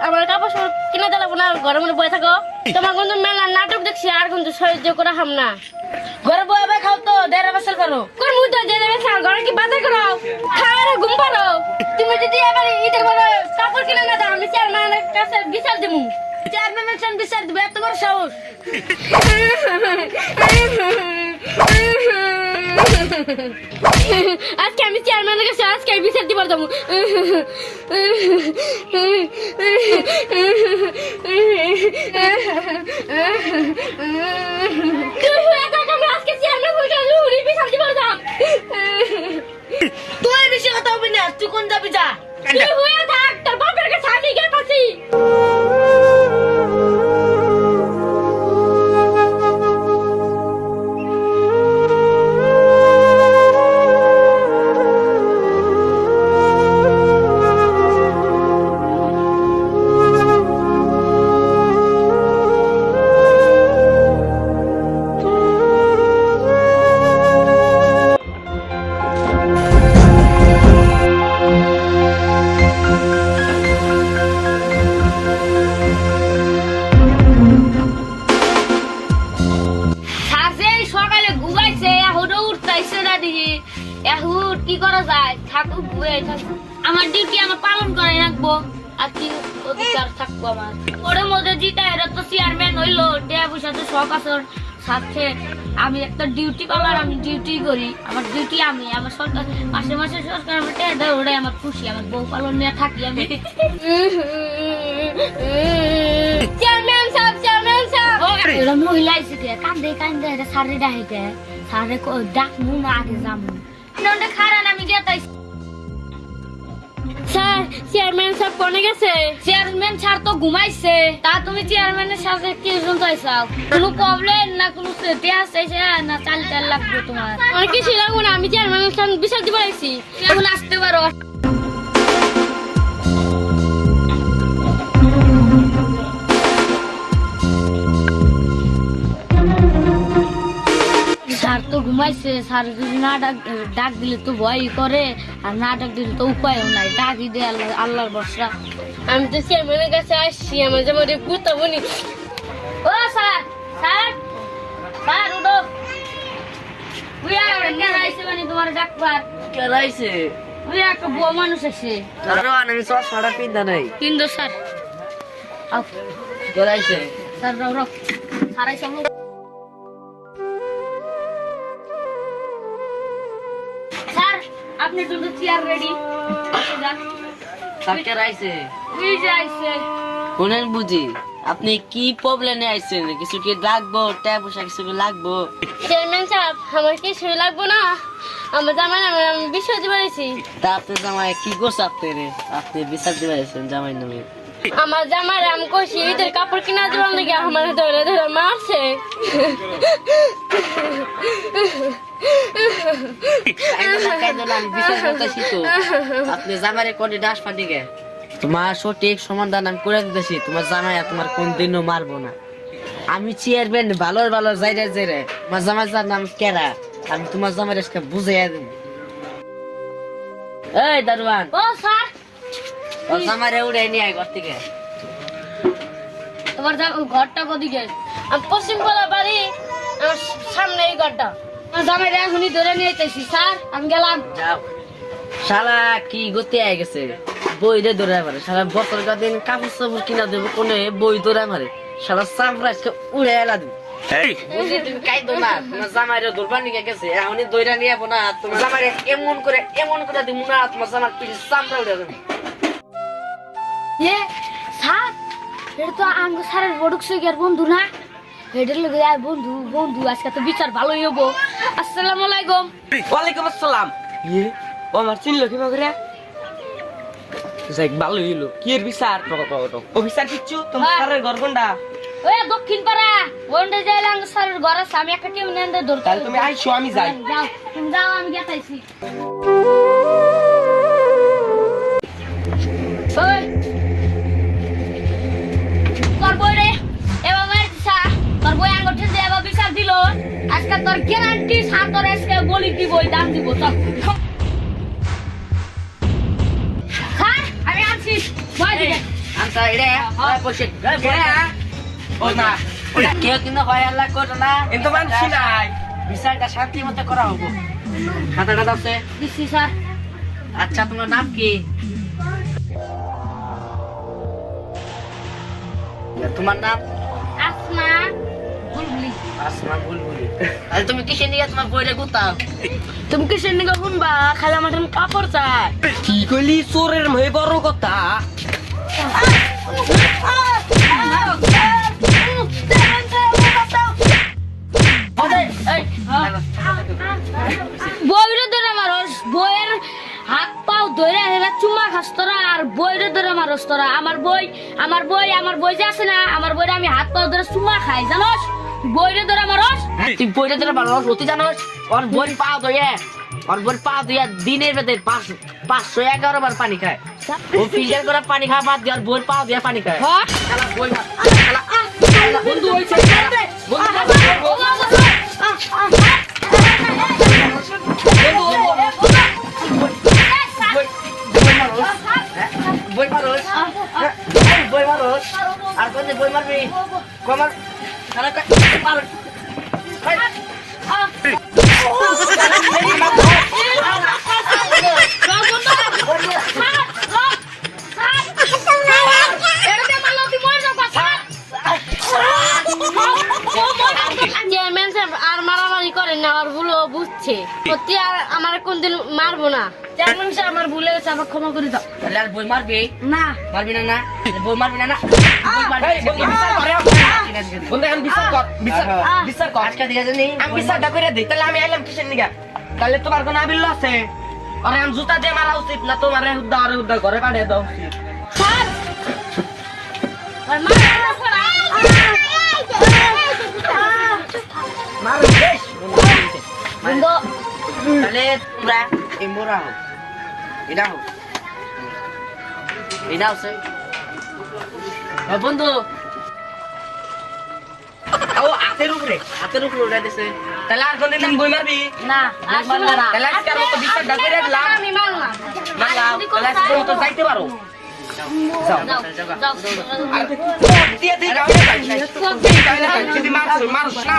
আমার কাপড় সব কিনে দিলাম না, ঘরের মধ্যে বয়ে থাকো। তোমার কিন্তু মেলা নাটক দেখছি, আর কিন্তু সহ্য করে হাম না। ঘরে বয়ে খাও তো, দেড় বছর করো। কোন মুদ্রা দেড় বছর ঘরে কি বাজার করো, খাওয়ার ঘুম পারো। তুমি যদি এবার ঈদের পরে কাপড় কিনে না দাও, আমি চেয়ারম্যানের কাছে বিচার দেবো। চেয়ারম্যানের কাছে বিচার দেবো, এত বড় সাহস। আজকে আমি চেয়ারম্যানের কাছে আজকে বিচার দিব যাবো। তুই বেশি কথা হবে না, তুই কোন যাবি যা। তুই হয়ে থাক, তোর বাপের কাছে আমি গেছি। কি করা যায়, থাকুক ঘুরে থাকুক। আমার ডিউটি আমার পালন করে রাখবো, আর কি অধিকার থাকবো আমার। ওর মধ্যে জিতা এরা তো চেয়ারম্যান হইলো, টেয়া পয়সা তো শখ আছে সাথে। আমি একটা ডিউটি করার, আমি ডিউটি করি, আমার ডিউটি আমি আমার সরকার মাসে মাসে সরকার আমার টেয়া দেয়, ওটাই আমার খুশি। আমার বউ পালন নিয়ে থাকি আমি। চেয়ারম্যান সাহেব, চেয়ারম্যান সাহেব, এরা মহিলা এসে কান্দে কান্দে, এটা সারে ডাইতে সারে ডাকবো না, আগে যাবো। স্যার, চেয়ারম্যান স্যার কোনে গেছে? চেয়ারম্যান স্যার তো ঘুমাইছে। তা তুমি চেয়ারম্যানের সাথে কি শুনতে চাও? কোনো প্রবলেম না, কোনো চাইছে না, চাল লাগবে তোমার? আমার কিছু লাগবে না, আমি চেয়ারম্যানের সাথে বিচার দিতে পারছি। এখন আসতে পারো। স্যার তো ঘুমাইছে, স্যার যদি না ডাক দিলে তো ভয় করে, আর না ডাক দিলে তো উপায়ও নাই। ডাকি দে, আল্লাহর ভরসা। আমি তো চেয়ারম্যানের কাছে আসছি, আমার যেমন গুতা বনি। ও স্যার, স্যার, স্যার উঠো। মানে তোমার ডাকবার কেরাইছে ওই একটা বুয়া মানুষ আছে। আমি চশমাটা পিন্ধা নাই কিন্তু স্যার কেরাইছে স্যার রাও রাও সারাই সব। স্যার আপনার জন্য চেয়ার রেডি। কেরাইছে ওই যে আইছে। কোনেন বুঝি আপনি কি প্রবলেমে আইছেন? কিছু কি লাগবো? ট্যাব পয়সা কিছু কি লাগবো? চেয়ারম্যান সাহেব, আমার কিছু লাগবো না, আমার জামাই নামে আমি বিচার দিতে পারছি। তা আপনার জামাই কি করছে? আপনি বিচার দিতে পারছেন জামাই নামে? আমার জামাই আমি কইছি ঈদের কাপড় কিনা দিলাম নাকি, আমার ধরে ধরে মারছে। আপনি জামাইরে কোনে ডাস ফাটি গে? তোমার সঠিক সমাধান আমি করে দিতেছি। তোমার জামাই তোমার কোন দিনও মারবো না। আমি চেয়ারম্যান, ভালো ভালো যাইরে যাইরে তোমার জামাই যার নাম কেরা, আমি তোমার জামাই আজকে বুঝাইয়া দেব। এই দারোয়ান, ও স্যার, তোর জামাইরে উড়াই নিয়ে আয় ঘর থেকে। তোমার ঘরটা কোদিকে? আমি পশ্চিম পাড়া বাড়ি, আমার সামনে এই ঘরটা। আমার জামাইরে এখনই ধরে নিয়ে আইতেছি। স্যার আমি গেলাম। যাও। শালা কি গতি আই গেছে, বই দিয়ে ধরে মারে। শালা বছর দিন কাপড় চাপড় কিনা দেবো কোনে, বই ধরে মারে। শালা চামড়া আজকে উড়ে এলা দেবো। বুঝি তুমি কাইদো না, তোমার জামাইরে ধরবার নিয়ে গেছে, এখনই দইরা নিয়ে যাবো না। তোমার জামাইরে এমন করে দিব না, তোমার জামার পিঠে চামড়া উড়ে দেবো। স্যার, এটা তো আঙ্গ স্যারের বড়ুক সুইগের বন্ধু না? এটার লোক বন্ধু বন্ধু, আজকে তো বিচার ভালোই হবো। আসসালামু আলাইকুম। ওয়ালাইকুম আসসালাম। ও আমার চিনলো কি করে? যাই ভালো হইলো। কি এর বিচার? ও বিচার কিচ্ছু তোমার স্যারের ঘর কোনটা? ওই দক্ষিণ পাড়া ওন্ডে যাইলে আঙ্গ স্যারের ঘর আছে। আমি একটা টিম নেন ধরতে। তাহলে তুমি আইসো, আমি যাই। যাও, তুমি যাও, আমি গেতাইছি। ওই তোর বই রে এবার মারছা, তোর বই আঙ্গুঠে দিয়ে এবার বিচার দিল। আজকে তোর গ্যারান্টি স্যার তোর আজকে বলি দিব, দাম দিব। চল স্যার, আমি আছি। বই দিকে আচ্ছা এটা পয়সা ও না কেউ কিন্তু হয় আল্লাহ করে না কিন্তু মানছি নাই বিচারটা শান্তি মতো করা হবো খাতাটা দাওছে দিচ্ছি স্যার। আচ্ছা তোমার নাম কি তোমার নাম আসমা বুলবুলি। আসমা বুলবুলি আরে তুমি কিসে নিয়ে তোমার বইরে গুতাও তুমি কিসের নিগা শুনবা খালি আমার তুমি কাপড় চাই। কি কইলি চোরের মহে বড় কথা বইরে ধরে মারস বইয়ের হাত পাও ধরে হেরা চুমা খাস তোরা আর বইরে ধরে মারস তোরা। আমার বই যে আছে না আমার বইরে আমি হাত পাও ধরে চুমা খাই জানোস। বইরে ধরে মারস তুই বইরে ধরে ভালো রতি জানোস ওর বই পাও ধুয়ে দিনের বেদে 511 বার পানি খায় ও ফিল্টার করে পানি খাওয়া বাদ দিয়ে আর বই পাও দিয়ে পানি খায় হ্যাঁ? শালা বই বন্ধু হইছে বই মারোস বই মারোস আর কোন বই মারবি কমার শালা মারোস আর মারামারি করেন না আর ভুল বুঝছে সত্যি আর আমার কোনদিন মারবো না। চেয়ারম্যান সাহেব আমার ভুলে গেছে আমার ক্ষমা করে দাও। তাহলে আর বই মারবি না মারবি না না বই মারবি না না বই মারবি এই বন্ধু বিচার করে বন্ধু এখন বিচার কর বিচার কর আজকে দিয়ে জানি আমি বিচারটা করে দিই তাহলে আমি আইলাম কিসের নিগা তাহলে তোমার কোনো আবিল আছে আরে আমি জুতা দিয়ে মারা উচিত না তোমার হুদ্দা ঘরে পাঠিয়ে দেওয়া উচিত স্যার আর মারা মারবি বেশ বন্ধু তাহলে তোরা এই মোরা হোক এটা হচ্ছে বন্ধু ও হাতের উপরে উঠে দিছে তাহলে আর কোনদিন বই মারবি না আর শুনবো না। তাহলে আজকে আর মতো বিচারটা করে দিলাম আমি মারলাম মারলাম তাহলে আজকে মতো যাইতে পারো যাও যাও আর দিয়ে দিই গাও যদি মারছ না